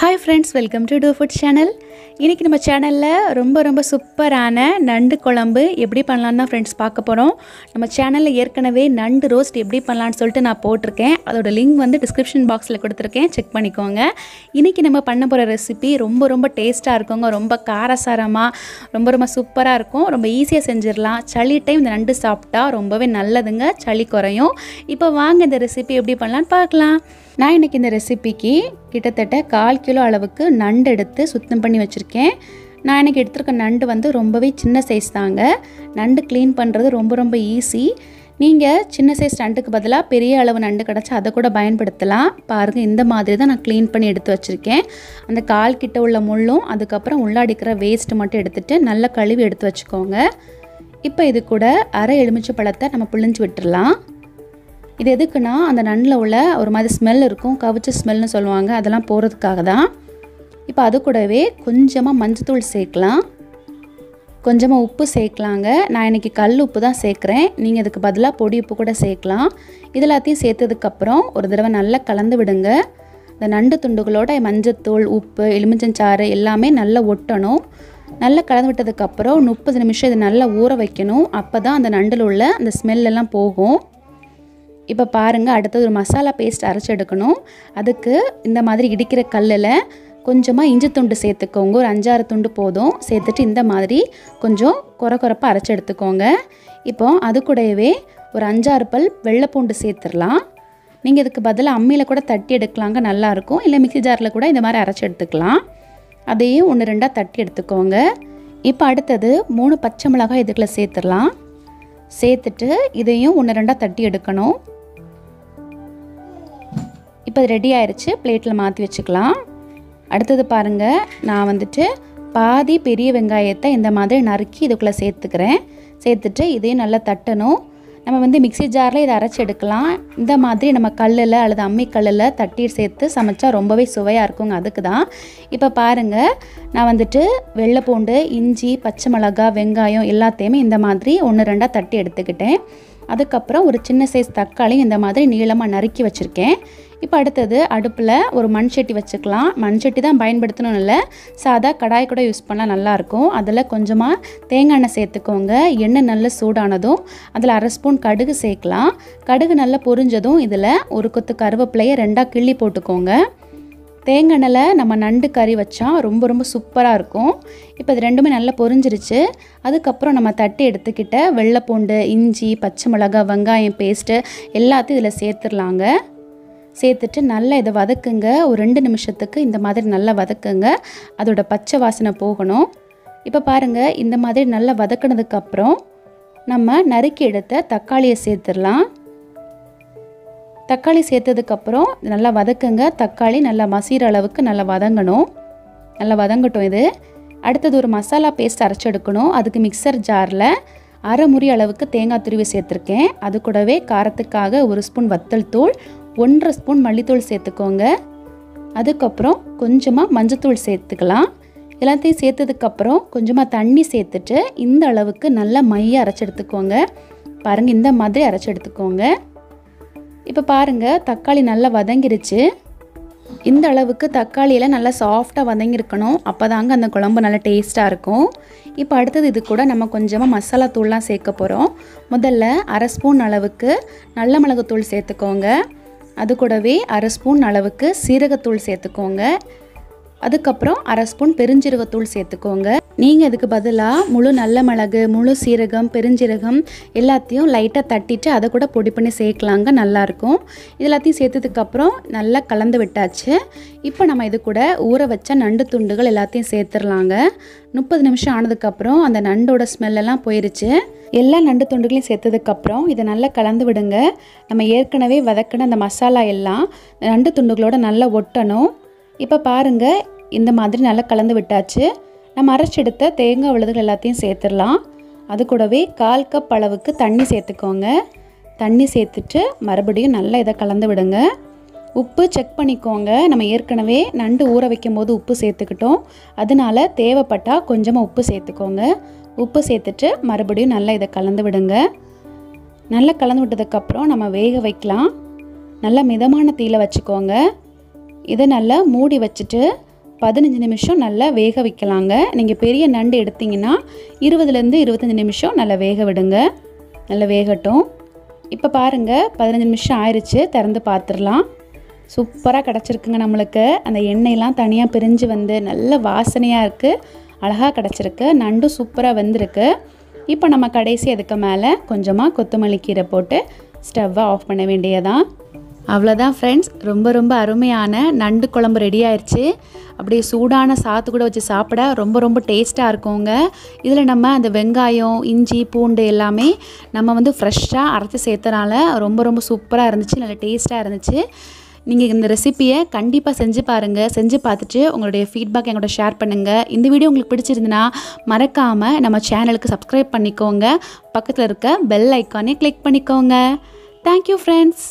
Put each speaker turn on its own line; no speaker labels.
Hi friends, welcome to Do Food channel. இன்னைக்கு நம்ம சேனல்ல ரொம்ப சூப்பரான நண்டு குழம்பு எப்படி பண்ணலாம்னா फ्रेंड्स பார்க்க போறோம். நம்ம சேனல்ல ஏற்கனவே நண்டு ரோஸ்ட் எப்படி பண்ணலாம்னு சொல்லிட்டு நான் போட்டுருக்கேன். அதோட லிங்க் வந்து டிஸ்கிரிப்ஷன் பாக்ஸ்ல கொடுத்திருக்கேன். செக் பண்ணிக்கோங்க. இன்னைக்கு நம்ம பண்ண போற ரெசிபி ரொம்ப டேஸ்டா இருக்குங்க. ரொம்ப காரசாரமா ரொம்ப சூப்பரா இருக்கும். ரொம்ப ஈஸியா செஞ்சிரலாம். சளி டைம் இந்த நண்டு சாப்பிட்டா ரொம்பவே நல்லதுங்க. சளி குறையும். இப்போ வாங்க இந்த ரெசிபி எப்படி பண்ணலாம்னு பார்க்கலாம். நான் இன்னைக்கு இந்த ரெசிபிக்கு கிட்டத்தட்ட 1/4 கிலோ அளவுக்கு நண்டு எடுத்து சுத்தம் பண்ணி வச்சிருக்கேன். நான் இன்னைக்கு எடுத்துருக்க நண்டு வந்து ரொம்பவே சின்ன சைஸ் தாங்க. நண்டு க்ளீன் பண்ணுறது ரொம்ப ஈஸி. நீங்கள் சின்ன சைஸ் நண்டுக்கு பதிலாக பெரிய அளவு நண்டு கிடச்சா அதை கூட பயன்படுத்தலாம். பாருங்கள், இந்த மாதிரி தான் நான் க்ளீன் பண்ணி எடுத்து வச்சுருக்கேன். அந்த கால் கிட்ட உள்ள முள்ளும் அதுக்கப்புறம் உள்ளாடிக்கிற வேஸ்ட்டு மட்டும் எடுத்துகிட்டு நல்லா கழுவி எடுத்து வச்சுக்கோங்க. இப்போ இது கூட அரை எலுமிச்சை பழத்தை நம்ம பிழிஞ்சு விட்டுடலாம். இது எதுக்குன்னா அந்த நண்டில் உள்ள ஒரு மாதிரி ஸ்மெல் இருக்கும், கவிச்ச ஸ்மெல்னு சொல்லுவாங்க, அதெல்லாம் போகிறதுக்காக தான். இப்போ அது கூடவே கொஞ்சமாக மஞ்சத்தூள் சேர்க்கலாம், கொஞ்சமாக உப்பு சேர்க்கலாங்க. நான் இன்றைக்கி கல் உப்பு தான் சேர்க்குறேன். நீங்கள் இதுக்கு பதிலாக பொடி உப்பு கூட சேர்க்கலாம். இது எல்லாத்தையும் சேர்த்ததுக்கப்புறம் ஒரு தடவை நல்லா கலந்து விடுங்க. இந்த நண்டு துண்டுகளோட மஞ்சத்தூள், உப்பு, எலுமிச்சஞ்சாறு எல்லாமே நல்லா ஒட்டணும். நல்லா கலந்து விட்டதுக்கப்புறம் 30 நிமிஷம் இது நல்லா ஊற வைக்கணும். அப்போ தான் அந்த நண்டில் உள்ள அந்த ஸ்மெல்லாம் போகும். இப்போ பாருங்கள், அடுத்தது ஒரு மசாலா பேஸ்ட் அரைச்சி எடுக்கணும். அதுக்கு இந்த மாதிரி இடிக்கிற கல்லில் கொஞ்சமாக இஞ்சி துண்டு சேர்த்துக்கோங்க. ஒரு 5-6 துண்டு போதும். சேர்த்துட்டு இந்த மாதிரி கொஞ்சம் கொரப்பாக அரைச்சி எடுத்துக்கோங்க. இப்போ அது கூடவே ஒரு 5-6 பல் வெள்ளைப்பூண்டு சேர்த்துடலாம். நீங்கள் இதுக்கு பதிலாக அம்மியில் கூட தட்டி எடுக்கலாங்க, நல்லாயிருக்கும். இல்லை மிக்ஸி ஜாரில் கூட இந்த மாதிரி அரைச்சி எடுத்துக்கலாம். அதையும் 1-2 தட்டி எடுத்துக்கோங்க. இப்போ அடுத்தது 3 பச்சை மிளகாய் இதுக்குள்ளே சேர்த்துடலாம். சேர்த்துட்டு இதையும் 1-2 தட்டி எடுக்கணும். இப்போ அது ரெடி ஆயிடுச்சு. பிளேட்டில் மாற்றி வச்சுக்கலாம். அடுத்தது பாருங்கள், நான் வந்துட்டு பாதி பெரிய வெங்காயத்தை இந்த மாதிரி நறுக்கி இதுக்குள்ளே சேர்த்துக்கிறேன். சேர்த்துட்டு இதையும் நல்லா தட்டணும். நம்ம வந்து மிக்ஸி ஜாரில் இதை அரைச்சி எடுக்கலாம். இந்த மாதிரி நம்ம கல்லில் அல்லது அம்மி கல்லில் தட்டி சேர்த்து சமைச்சா ரொம்பவே சுவையாக இருக்குங்க. அதுக்கு தான். இப்போ பாருங்கள், நான் வந்துட்டு வெள்ளைப்பூண்டு, இஞ்சி, பச்சை மிளகாய், வெங்காயம் எல்லாத்தையுமே இந்த மாதிரி 1-2 தட்டி எடுத்துக்கிட்டேன். அதுக்கப்புறம் ஒரு சின்ன சைஸ் தக்காளி இந்த மாதிரி நீளமாக நறுக்கி வச்சுருக்கேன். இப்போ அடுத்தது அடுப்பில் ஒரு மண் சட்டி வச்சுக்கலாம். மண் சட்டி தான் பயன்படுத்தணும், இல்லை சாதா கடாய் கூட யூஸ் பண்ணால் நல்லாயிருக்கும். அதில் கொஞ்சமாக தேங்காய் எண்ணெய் சேர்த்துக்கோங்க. எண்ணெய் நல்லா சூடானதும் அதில் 1/2 ஸ்பூன் கடுகு சேர்க்கலாம். கடுகு நல்லா பொரிஞ்சதும் இதில் ஒரு கொத்து கருவேப்பிலையை 2ஆக கிள்ளி போட்டுக்கோங்க. தேங்காய் எண்ணெயில் நம்ம நண்டு கறி வச்சா ரொம்ப சூப்பராக இருக்கும். இப்போ இது ரெண்டுமே நல்லா பொரிஞ்சிருச்சு. அதுக்கப்புறம் நம்ம தட்டி எடுத்துக்கிட்ட வெள்ளைப்பூண்டு, இஞ்சி, பச்சை மிளகாய், வெங்காயம் பேஸ்ட்டு எல்லாத்தையும் இதில் சேர்த்துடலாங்க. சேர்த்துட்டு நல்லா இதை வதக்குங்க. ஒரு 2 நிமிஷத்துக்கு இந்த மாதிரி நல்லா வதக்குங்க. அதோட பச்சை வாசனை போகணும். இப்போ பாருங்கள், இந்த மாதிரி நல்லா வதக்கினதுக்கப்புறம் நம்ம நறுக்கி எடுத்த தக்காளியை சேர்த்துடலாம். தக்காளி சேர்த்ததுக்கப்புறம் நல்லா வதக்குங்க. தக்காளி நல்லா மசிகிற அளவுக்கு நல்லா வதங்கணும். நல்லா வதங்கட்டும் இது. அடுத்தது ஒரு மசாலா பேஸ்ட் அரைச்சி எடுக்கணும். அதுக்கு மிக்சர் ஜாரில் 1/2 முறி அளவுக்கு தேங்காய் துருவி சேர்த்துருக்கேன். அது கூடவே காரத்துக்காக 1 ஸ்பூன் வத்தல் தூள், 1/2 ஸ்பூன் மல்லித்தூள் சேர்த்துக்கோங்க. அதுக்கப்புறம் கொஞ்சமாக மஞ்சத்தூள் சேர்த்துக்கலாம். எல்லாத்தையும் சேர்த்ததுக்கப்புறம் கொஞ்சமாக தண்ணி சேர்த்துட்டு இந்த அளவுக்கு நல்லா மைய அரைச்சி எடுத்துக்கோங்க. பாருங்கள், இந்த மாதிரி அரைச்சி எடுத்துக்கோங்க. இப்போ பாருங்கள், தக்காளி நல்லா வதங்கிருச்சு. இந்த அளவுக்கு தக்காளியில் நல்லா சாஃப்டாக வதங்கியிருக்கணும். அப்போ தாங்க அந்த குழம்பு நல்லா டேஸ்ட்டாக இருக்கும். இப்போ அடுத்தது இது கூட நம்ம கொஞ்சமாக மசாலா தூள்லாம் சேர்க்க போகிறோம். முதல்ல 1/2 ஸ்பூன் அளவுக்கு நல்ல மிளகுத்தூள் சேர்த்துக்கோங்க. அது கூடவே 1/2 ஸ்பூன் அளவுக்கு சீரகத்தூள் சேர்த்துக்கோங்க. அதுக்கப்புறம் 1/2 ஸ்பூன் பெருஞ்சீரகத்தூள் சேர்த்துக்கோங்க. நீங்கள் இதுக்கு பதிலாக முழு நல்ல மிளகு, முழு சீரகம், பெருஞ்சீரகம் எல்லாத்தையும் லைட்டாக தட்டிட்டு அதை கூட பொடி பண்ணி சேர்க்கலாங்க, நல்லாயிருக்கும். இது எல்லாத்தையும் சேர்த்ததுக்கப்புறம் நல்லா கலந்து விட்டாச்சு. இப்போ நம்ம இது கூட ஊற வச்ச நண்டு துண்டுகள் எல்லாத்தையும் சேர்த்துடலாங்க. 30 நிமிஷம் ஆனதுக்கப்புறம் அந்த நண்டோட ஸ்மெல்லாம் போயிடுச்சு. எல்லா நண்டு துண்டுகளையும் சேர்த்ததுக்கப்புறம் இதை நல்லா கலந்து விடுங்க. நம்ம ஏற்கனவே வதக்கின அந்த மசாலா எல்லாம் நண்டு துண்டுகளோட நல்லா ஒட்டணும். இப்போ பாருங்கள், இந்த மாதிரி நல்லா கலந்து விட்டாச்சு. நம்ம அரைச்சி எடுத்த தேங்காய் விழுதுகள் எல்லாத்தையும் சேர்த்துடலாம். அது கூடவே 1/4 கப் அளவுக்கு தண்ணி சேர்த்துக்கோங்க. தண்ணி சேர்த்துட்டு மறுபடியும் நல்லா இதை கலந்து விடுங்க. உப்பு செக் பண்ணிக்கோங்க. நம்ம ஏற்கனவே நண்டு ஊற வைக்கும் போது உப்பு சேர்த்துக்கிட்டோம். அதனால தேவைப்பட்டால் கொஞ்சமாக உப்பு சேர்த்துக்கோங்க. உப்பு சேர்த்துட்டு மறுபடியும் நல்லா இதை கலந்து விடுங்க. நல்லா கலந்து விட்டதுக்கப்புறம் நம்ம வேக வைக்கலாம். நல்லா மிதமான தீயில வச்சுக்கோங்க. இதை நல்லா மூடி வச்சுட்டு 15 நிமிஷம் நல்லா வேக வைக்கலாங்க. நீங்கள் பெரிய நண்டு எடுத்திங்கன்னா 20லேருந்து 25 நிமிஷம் நல்லா வேக விடுங்க. நல்லா வேகட்டும். இப்போ பாருங்கள் 15 நிமிஷம் ஆயிடுச்சு. திறந்து பார்த்துடலாம். சூப்பராக கிடச்சிருக்குங்க நம்மளுக்கு. அந்த எண்ணெயெல்லாம் தனியாக பிரிஞ்சு வந்து நல்ல வாசனையாக இருக்குது. அழகாக கிடச்சிருக்கு. நண்டு சூப்பராக வெந்திருக்கு. இப்போ நம்ம கடைசி அதுக்கு மேலே கொஞ்சமாக கொத்தமல்லி கீரை போட்டு ஸ்டவ்வை ஆஃப் பண்ண வேண்டியதான். அவ்வளோதான் ஃப்ரெண்ட்ஸ், ரொம்ப அருமையான நண்டு குழம்பு ரெடி ஆயிடுச்சு. அப்படியே சூடான சாத்து கூட வச்சு சாப்பிட ரொம்ப டேஸ்ட்டாக இருக்குங்க. இதில் நம்ம அந்த வெங்காயம், இஞ்சி, பூண்டு எல்லாமே நம்ம வந்து ஃப்ரெஷ்ஷாக அரைச்சி சேர்த்தனால ரொம்ப சூப்பராக இருந்துச்சு. நல்ல டேஸ்ட்டாக இருந்துச்சு. நீங்கள் இந்த ரெசிப்பியை கண்டிப்பாக செஞ்சு பாருங்கள். செஞ்சு பார்த்துட்டு உங்களுடைய ஃபீட்பேக் எங்களோட ஷேர் பண்ணுங்கள். இந்த வீடியோ உங்களுக்கு பிடிச்சிருந்துன்னா மறக்காமல் நம்ம சேனலுக்கு சப்ஸ்கிரைப் பண்ணிக்கோங்க. பக்கத்தில் இருக்க பெல் ஐக்கானே கிளிக் பண்ணிக்கோங்க. Thank you friends.